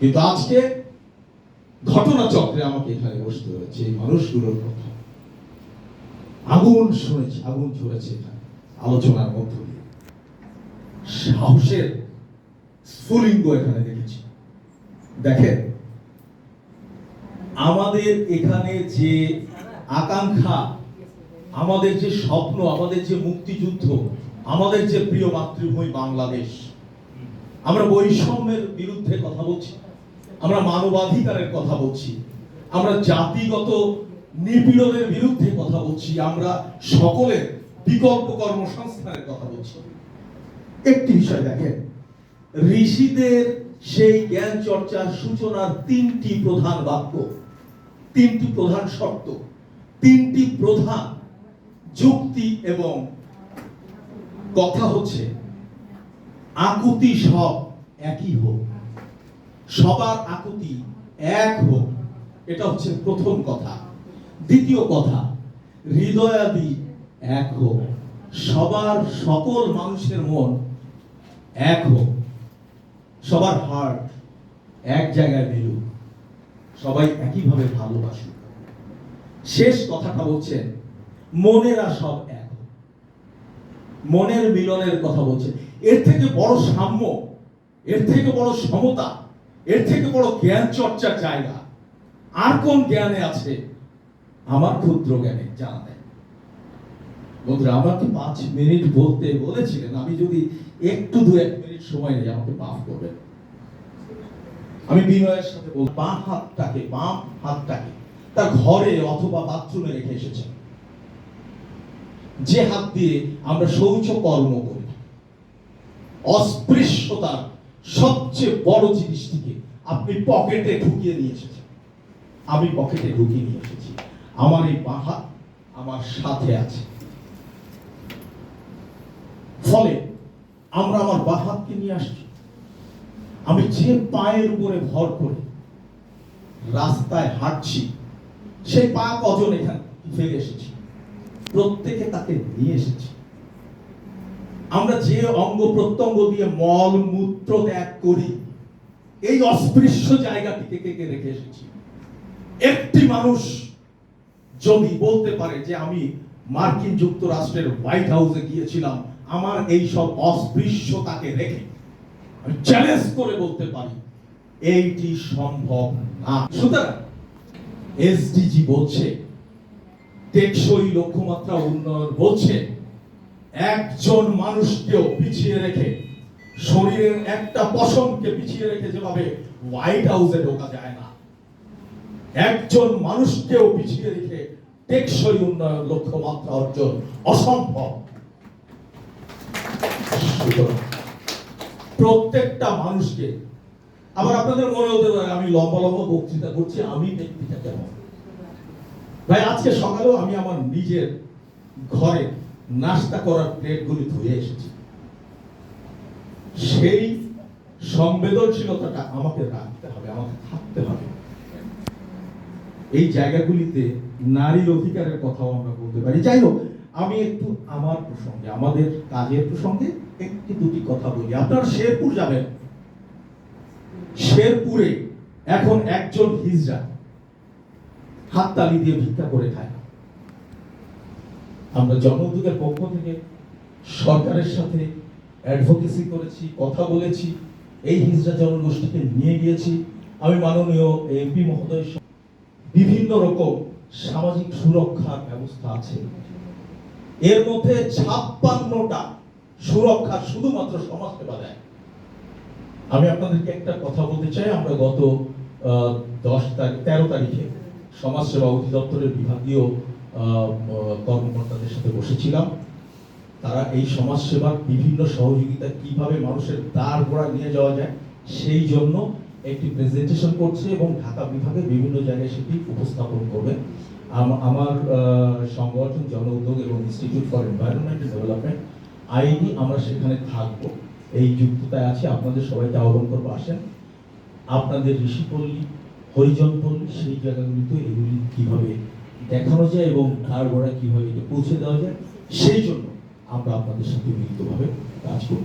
কিন্তু আজকে ঘটনাচক্রে আমাকে এখানে বসতে হয়েছে এই মানুষগুলোর কথা। আগুন শুনেছি, আগুন ঝরেছে এখানে আলোচনার মধ্য দিয়ে, সাহসের স্ফুলিঙ্গ এখানে দেখেছি। দেখেন, আমাদের এখানে যে আকাঙ্ক্ষা, আমাদের যে স্বপ্ন, আমাদের যে মুক্তিযুদ্ধ, আমাদের যে প্রিয় মাতৃভূমি বাংলাদেশ, আমরা বৈষম্যের বিরুদ্ধে কথা বলছি, আমরা মানবাধিকারের কথা বলছি, আমরা জাতিগত নিপীড়নের বিরুদ্ধে কথা বলছি, আমরা সকলের বিকল্প কর্মসংস্থানের কথা বলছি। একটি বিষয় দেখেন, ঋষিদের সেই জ্ঞান চর্চার সূচনার তিনটি প্রধান বাক্য, তিনটি প্রধান শর্ত, তিনটি প্রধান যুক্তি এবং কথা হচ্ছে আকুতি সব একই হোক, সবার আকুতি এক হোক, এটা হচ্ছে প্রথম কথা। দ্বিতীয় কথা, হৃদয়াদি এক হোক, সবার সকল মানুষের মন এক হোক, সবার হার্ট এক জায়গায় মিলুক, সবাই একইভাবে ভালোবাসুক। শেষ কথাটা বলছেন মনেরা সব এক, মনের মিলনের কথা বলছে। এর থেকে বড় সাম্য, এর থেকে বড় সমতা, এর থেকে বড় জ্ঞান চর্চার জায়গা আর কোন জ্ঞানে আছে? আমার ক্ষুদ্র জ্ঞানে জানা নেই। বন্ধুরা, আমাকে 5 মিনিট বলতে বলেছিলেন, আমি যদি একটু 2-1 মিনিট সময় নেই আমাকে মাফ করবেন। আমি বিনয়ের সাথে বলব, বাম হাতটাকে তার ঘরে অথবা বাথরুমে রেখে এসেছেন, যে হাত দিয়ে আমরা শৌচ কর্ম করি। অস্পৃশ্যতার সবচেয়ে বড় জিনিসটিকে আপনি পকেটে ঢুকিয়ে নিয়ে এসেছেন, আমি পকেটে ঢুকিয়ে নিয়ে এসেছি। আমার এই বাঁ হাত আমার সাথে আছে, ফলে আমরা আমার বাঁ হাতকে নিয়ে আসছি। আমি যে পায়ের উপরে ভর করে রাস্তায় হাঁটছি, সেই পা কজন এখানে ফেলে এসেছি, প্রত্যেকে তাকে নিয়ে এসেছি। আমরা যে অঙ্গ প্রত্যঙ্গ দিয়ে মল মূত্র ত্যাগ করি, এই অস্পৃশ্য জায়গাটিকে কে রেখে এসেছি। একটি মানুষ যদি বলতে পারে যে আমি মার্কিন যুক্তরাষ্ট্রের হোয়াইট হাউসে গিয়েছিলাম আমার এই সব অস্পৃশ্যতাকে রেখে, আমি চ্যালেঞ্জ করে বলতে পারি এইটি সম্ভব না। সুতরাং এসডিজি বলছে, টেকসই লক্ষ্যমাত্রা উন্নয়ন বলছে, একজন মানুষকেও পিছিয়ে রেখে, শরীরের একটা পশমকে পিছিয়ে রেখে যেভাবে হোয়াইট হাউসে ঢোকা যায় না, একজন মানুষকেও পিছিয়ে রেখে টেকসই উন্নয়ন লক্ষ্যমাত্রা অর্জন অসম্ভব। প্রত্যেকটা মানুষকে, আবার আপনাদের মনে হতে পারে আমি লম্বা লম্বা বক্তৃতা করছি, আমি ব্যক্তিটা কেমন? ভাই, আজকে সকালেও আমি আমার নিজের ঘরে নাস্তা করার প্লেটগুলি ধুয়ে এসেছি। সেই সংবেদনশীলতাটা আমাকে রাখতে হবে, আমাকে থাকতে হবে। এই জায়গাগুলিতে নারীর অধিকারের কথাও আমরা বলতে পারি। যাই হোক, আমি একটু আমার প্রসঙ্গে, আমাদের কাজের প্রসঙ্গে একটি দুটি কথা বলি। আপনারা শেরপুর যাবেন, শেরপুরে এখন একজন হিজড়া হাততালি দিয়ে ভিক্ষা করে খায়। আমরা জন উদ্যোগের পক্ষ থেকে সরকারের সাথে অ্যাডভোকেসি করেছি, কথা বলেছি, এই হিজড়া জনগোষ্ঠীকে নিয়ে গিয়েছি। আমি মাননীয় এমপি মহোদয়, বিভিন্ন রকম সামাজিক সুরক্ষার ব্যবস্থা আছে, এর মধ্যে 56টা সুরক্ষা শুধুমাত্র সমাজসেবা দেয়। আমি আপনাদেরকে একটা কথা বলতে চাই, আমরা গত 13 তারিখে সমাজসেবা অধিদপ্তরের বিভাগীয় কর্মকর্তাদের সাথে বসেছিলাম। তারা এই সমাজসেবার বিভিন্ন সহযোগিতা কিভাবে মানুষের দ্বার গোড়া নিয়ে যাওয়া যায় সেই জন্য একটি প্রেজেন্টেশন করছে এবং ঢাকা বিভাগের বিভিন্ন জায়গায় সেটি উপস্থাপন করবে। আমার সংগঠন জন উদ্যোগ এবং ইনস্টিটিউট ফর এনভায়রনমেন্টাল ডেভেলপমেন্ট আইনি আমরা সেখানে থাকবো, এই যুক্ততায় আছে। আপনাদের সবাইকে আহ্বান করবো, আসেন। আপনাদের ঋষিপল্লী, হরিজনপল্লী, সেই জায়গাগুলিতে এগুলি কিভাবে দেখানো যায় এবং দ্বার গোড়া কিভাবে পৌঁছে দেওয়া যায়, সেই জন্য আমরা আপনাদের সাথে মিলিতভাবে কাজ করব।